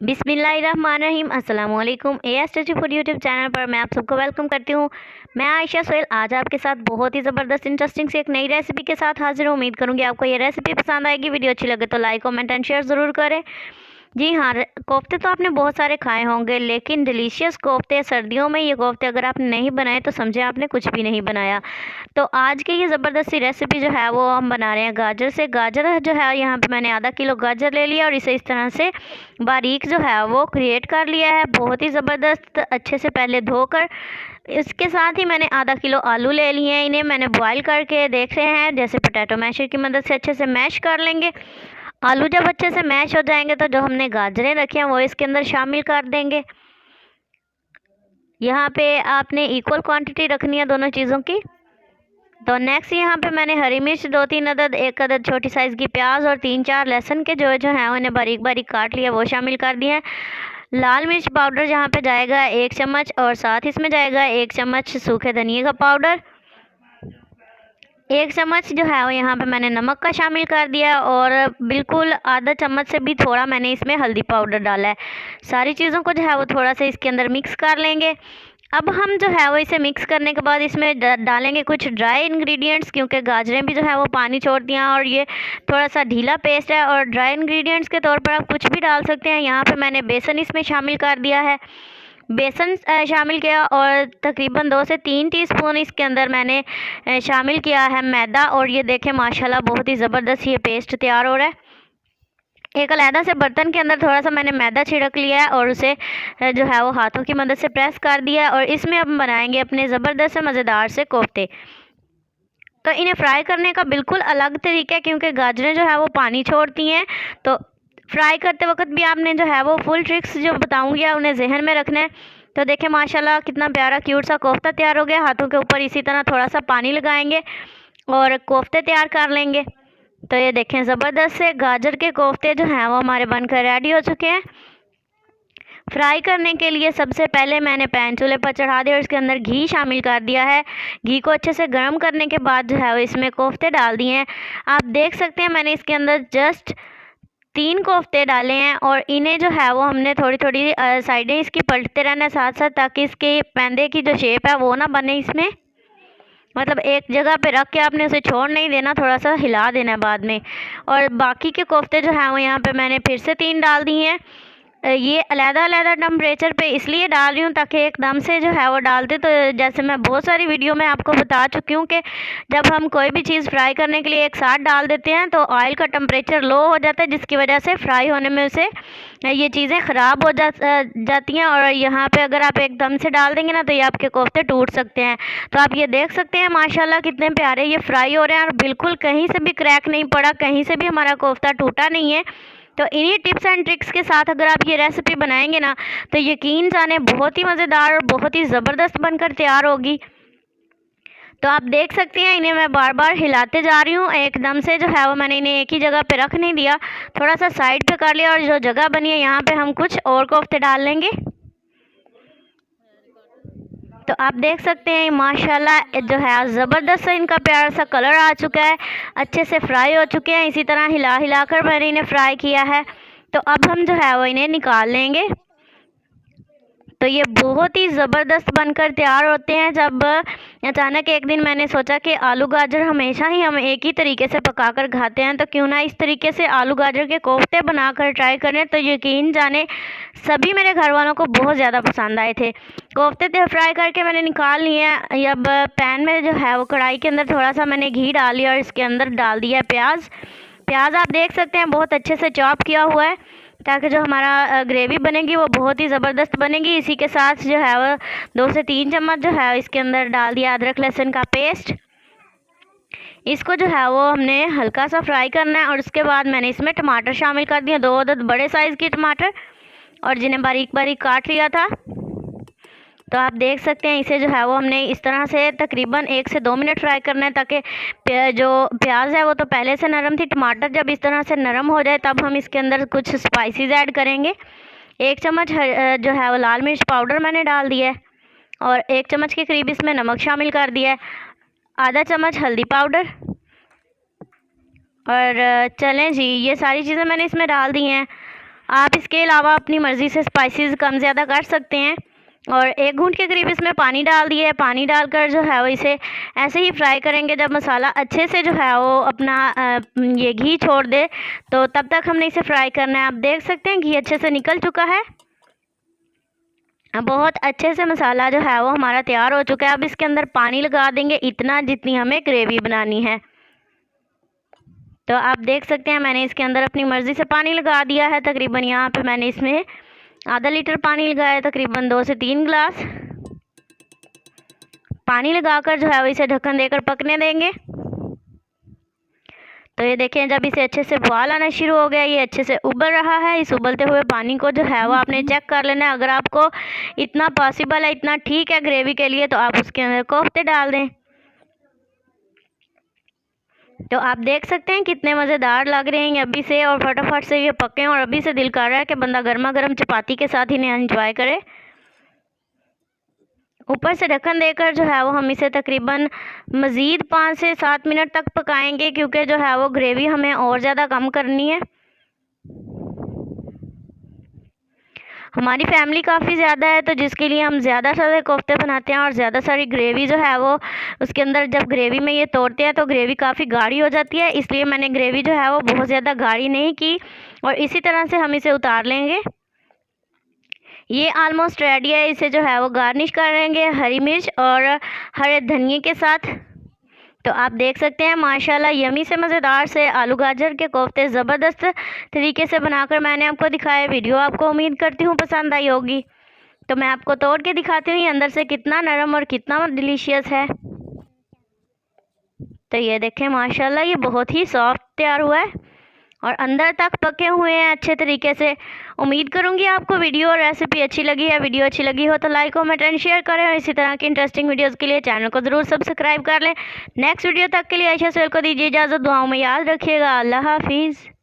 बिस्मिल्लाहिर्रहमानिर्रहीम अस्सलामुअलैकुम। AS food YouTube channel पर मैं आप सबको वेलकम करती हूँ। मैं आयशा सोहेल आज आपके साथ बहुत ही ज़बरदस्त इंटरेस्टिंग से एक नई रेसिपी के साथ हाजिर हूँ। उम्मीद करूँगी आपको ये रेसिपी पसंद आएगी। वीडियो अच्छी लगे तो लाइक कमेंट एंड शेयर ज़रूर करें। जी हाँ, कोफ्ते तो आपने बहुत सारे खाए होंगे, लेकिन डिलीशियस कोफ्ते सर्दियों में ये कोफ्ते अगर आपने नहीं बनाए तो समझे आपने कुछ भी नहीं बनाया। तो आज की ये ज़बरदस्ती रेसिपी जो है वो हम बना रहे हैं गाजर से। गाजर जो है यहाँ पे मैंने आधा किलो गाजर ले लिया और इसे इस तरह से बारीक जो है वो क्रिएट कर लिया है, बहुत ही ज़बरदस्त अच्छे से पहले धोकर। इसके साथ ही मैंने आधा किलो आलू ले लिए हैं, इन्हें मैंने बॉईल करके देख रहे हैं जैसे पोटैटो मैशर की मदद से अच्छे से मैश कर लेंगे। आलू जब अच्छे से मैश हो जाएंगे तो जो हमने गाजरें रखी हैं वो इसके अंदर शामिल कर देंगे। यहाँ पे आपने इक्वल क्वांटिटी रखनी है दोनों चीज़ों की। तो नेक्स्ट यहाँ पे मैंने हरी मिर्च 2-3 अदद, 1 अदद छोटी साइज़ की प्याज और 3-4 लहसुन के जो हैं उन्हें बारीक बारीक काट लिया, वो शामिल कर दिए हैं। लाल मिर्च पाउडर जहाँ पे जाएगा 1 चम्मच और साथ इसमें जाएगा 1 चम्मच सूखे धनिए का पाउडर। 1 चम्मच जो है वो यहाँ पे मैंने नमक का शामिल कर दिया और बिल्कुल आधा चम्मच से भी थोड़ा मैंने इसमें हल्दी पाउडर डाला है। सारी चीज़ों को जो है वो थोड़ा सा इसके अंदर मिक्स कर लेंगे। अब हम जो है वो इसे मिक्स करने के बाद इसमें डालेंगे कुछ ड्राई इंग्रेडिएंट्स, क्योंकि गाजरें भी जो है वो पानी छोड़ती हैं और ये थोड़ा सा ढीला पेस्ट है। और ड्राई इंग्रेडिएंट्स के तौर पर आप कुछ भी डाल सकते हैं। यहाँ पे मैंने बेसन इसमें शामिल कर दिया है, बेसन शामिल किया और तकरीबन 2 से 3 टीस्पून इसके अंदर मैंने शामिल किया है मैदा। और ये देखें माशाल्लाह बहुत ही ज़बरदस्त ये पेस्ट तैयार हो रहा है। एक अलहदा से बर्तन के अंदर थोड़ा सा मैंने मैदा छिड़क लिया है और उसे जो है वो हाथों की मदद से प्रेस कर दिया है। और इसमें अब बनाएंगे अपने ज़बरदस्त से मज़ेदार से कोफ्ते। तो इन्हें फ्राई करने का बिल्कुल अलग तरीका है, क्योंकि गाजरें जो है वो पानी छोड़ती हैं। तो फ्राई करते वक्त भी आपने जो है वो फुल ट्रिक्स जो बताऊंगी उन्हें जहन में रखना है। तो देखें माशाल्लाह कितना प्यारा क्यूट सा कोफ्ता तैयार हो गया। हाथों के ऊपर इसी तरह थोड़ा सा पानी लगाएंगे और कोफ्ते तैयार कर लेंगे। तो ये देखें ज़बरदस्त से गाजर के कोफ्ते जो हैं वो हमारे बनकर रेडी हो चुके हैं। फ्राई करने के लिए सबसे पहले मैंने पैन चूल्हे पर चढ़ा दिया और इसके अंदर घी शामिल कर दिया है। घी को अच्छे से गर्म करने के बाद जो है वो इसमें कोफ्ते डाल दिए हैं। आप देख सकते हैं मैंने इसके अंदर जस्ट 3 कोफ्ते डाले हैं और इन्हें जो है वो हमने थोड़ी थोड़ी साइडें इसकी पलटते रहना है साथ साथ, ताकि इसके पैंदे की जो शेप है वो ना बने इसमें। मतलब एक जगह पे रख के आपने उसे छोड़ नहीं देना, थोड़ा सा हिला देना है बाद में। और बाकी के कोफ्ते जो हैं वो यहाँ पे मैंने फिर से 3 डाल दिए हैं। ये अलग-अलग टेम्परेचर पे इसलिए डाल रही हूँ ताकि एकदम से जो है वो डालते तो जैसे मैं बहुत सारी वीडियो में आपको बता चुकी हूँ कि जब हम कोई भी चीज़ फ्राई करने के लिए एक साथ डाल देते हैं तो ऑयल का टेम्परेचर लो हो जाता है, जिसकी वजह से फ्राई होने में उसे ये चीज़ें ख़राब हो जाती हैं। और यहाँ पे अगर आप एकदम से डाल देंगे ना तो ये आपके कोफ्ते टूट सकते हैं। तो आप ये देख सकते हैं माशाल्लाह कितने प्यारे ये फ्राई हो रहे हैं और बिल्कुल कहीं से भी क्रैक नहीं पड़ा, कहीं से भी हमारा कोफ्ता टूटा नहीं है। तो इन्हीं टिप्स एंड ट्रिक्स के साथ अगर आप ये रेसिपी बनाएंगे ना तो यकीन जाने बहुत ही मज़ेदार और बहुत ही ज़बरदस्त बनकर तैयार होगी। तो आप देख सकते हैं इन्हें मैं बार बार हिलाते जा रही हूँ, एकदम से जो है वो मैंने इन्हें एक ही जगह पे रख नहीं दिया, थोड़ा सा साइड पे कर लिया। और जो जगह बनी है यहाँ पे हम कुछ और कोफ्ते डाल लेंगे। तो आप देख सकते हैं माशाल्लाह जो है ज़बरदस्त इनका प्यारा सा कलर आ चुका है, अच्छे से फ्राई हो चुके हैं। इसी तरह हिला हिला कर मैंने इन्हें फ्राई किया है। तो अब हम जो है वो इन्हें निकाल लेंगे। तो ये बहुत ही ज़बरदस्त बनकर तैयार होते हैं। जब अचानक एक दिन मैंने सोचा कि आलू गाजर हमेशा ही हम एक ही तरीके से पकाकर खाते हैं, तो क्यों ना इस तरीके से आलू गाजर के कोफ्ते बनाकर ट्राई करें। तो यकीन जाने सभी मेरे घर वालों को बहुत ज़्यादा पसंद आए थे। कोफ्ते तो फ्राई करके मैंने निकाल लिए हैं। अब पैन में जो है वो कढ़ाई के अंदर थोड़ा सा मैंने घी डाल लिया और इसके अंदर डाल दिया प्याज। प्याज आप देख सकते हैं बहुत अच्छे से चॉप किया हुआ है, ताकि जो हमारा ग्रेवी बनेगी वो बहुत ही ज़बरदस्त बनेगी। इसी के साथ जो है वो 2 से 3 चम्मच जो है इसके अंदर डाल दिया अदरक लहसुन का पेस्ट। इसको जो है वो हमने हल्का सा फ्राई करना है। और उसके बाद मैंने इसमें टमाटर शामिल कर दिए, 2 अदद बड़े साइज़ के टमाटर और जिन्हें बारीक बारीक काट लिया था। तो आप देख सकते हैं इसे जो है वो हमने इस तरह से तकरीबन 1 से 2 मिनट फ्राई करना है, ताकि जो प्याज है वो तो पहले से नरम थी। टमाटर जब इस तरह से नरम हो जाए तब हम इसके अंदर कुछ स्पाइसेस ऐड करेंगे। 1 चम्मच जो है वो लाल मिर्च पाउडर मैंने डाल दिया है और 1 चम्मच के करीब इसमें नमक शामिल कर दिया है, आधा चम्मच हल्दी पाउडर। और चलें जी, ये सारी चीज़ें मैंने इसमें डाल दी हैं। आप इसके अलावा अपनी मर्ज़ी से स्पाइसेस कम ज़्यादा कर सकते हैं। और 1 घूंट के करीब इसमें पानी डाल दिया है। पानी डालकर जो है वो इसे ऐसे ही फ्राई करेंगे। जब मसाला अच्छे से जो है वो अपना ये घी छोड़ दे तो तब तक हमने इसे फ्राई करना है। आप देख सकते हैं घी अच्छे से निकल चुका है। बहुत अच्छे से मसाला जो है वो हमारा तैयार हो चुका है। अब इसके अंदर पानी लगा देंगे इतना जितनी हमें ग्रेवी बनानी है। तो आप देख सकते हैं मैंने इसके अंदर अपनी मर्ज़ी से पानी लगा दिया है। तकरीबन यहाँ पे मैंने इसमें आधा लीटर पानी लगाया, तकरीबन 2 से 3 गिलास पानी लगाकर जो है वो इसे ढक्कन देकर पकने देंगे। तो ये देखें जब इसे अच्छे से बॉयल आना शुरू हो गया, ये अच्छे से उबल रहा है। इस उबलते हुए पानी को जो है वो आपने चेक कर लेना है। अगर आपको इतना पॉसिबल है, इतना ठीक है ग्रेवी के लिए, तो आप उसके अंदर कोफ्ते डाल दें। तो आप देख सकते हैं कितने मज़ेदार लग रहे हैं अभी से, और फटाफट से ये पके और अभी से दिल कर रहा है कि बंदा गर्मा गर्म चपाती के साथ इन्हें एंजॉय करे। ऊपर से ढक्कन देकर जो है वो हम इसे तकरीबन मज़ीद 5 से 7 मिनट तक पकाएंगे, क्योंकि जो है वो ग्रेवी हमें और ज़्यादा कम करनी है। हमारी फैमिली काफ़ी ज़्यादा है, तो जिसके लिए हम ज़्यादा सारे कोफ्ते बनाते हैं और ज़्यादा सारी ग्रेवी जो है वो उसके अंदर जब ग्रेवी में ये तोड़ते हैं तो ग्रेवी काफ़ी गाढ़ी हो जाती है। इसलिए मैंने ग्रेवी जो है वो बहुत ज़्यादा गाढ़ी नहीं की, और इसी तरह से हम इसे उतार लेंगे। ये ऑलमोस्ट रेडी है। इसे जो है वो गार्निश करेंगे हरी मिर्च और हरे धनिए के साथ। तो आप देख सकते हैं माशाल्लाह यमी से मज़ेदार से आलू गाजर के कोफ्ते ज़बरदस्त तरीके से बनाकर मैंने आपको दिखाया। वीडियो आपको उम्मीद करती हूँ पसंद आई होगी। तो मैं आपको तोड़ के दिखाती हूँ अंदर से कितना नरम और कितना डिलीशियस है। तो ये देखें माशाल्लाह ये बहुत ही सॉफ्ट तैयार हुआ है और अंदर तक पके हुए हैं अच्छे तरीके से। उम्मीद करूंगी आपको वीडियो और रेसिपी अच्छी लगी है। वीडियो अच्छी लगी हो तो लाइक कमेंट एंड शेयर करें, और इसी तरह की इंटरेस्टिंग वीडियोस के लिए चैनल को ज़रूर सब्सक्राइब कर लें। नेक्स्ट वीडियो तक के लिए आयशा सोहेल को दीजिए इजाज़त। दुआओं में याद रखिएगा। अल्लाह हाफिज़।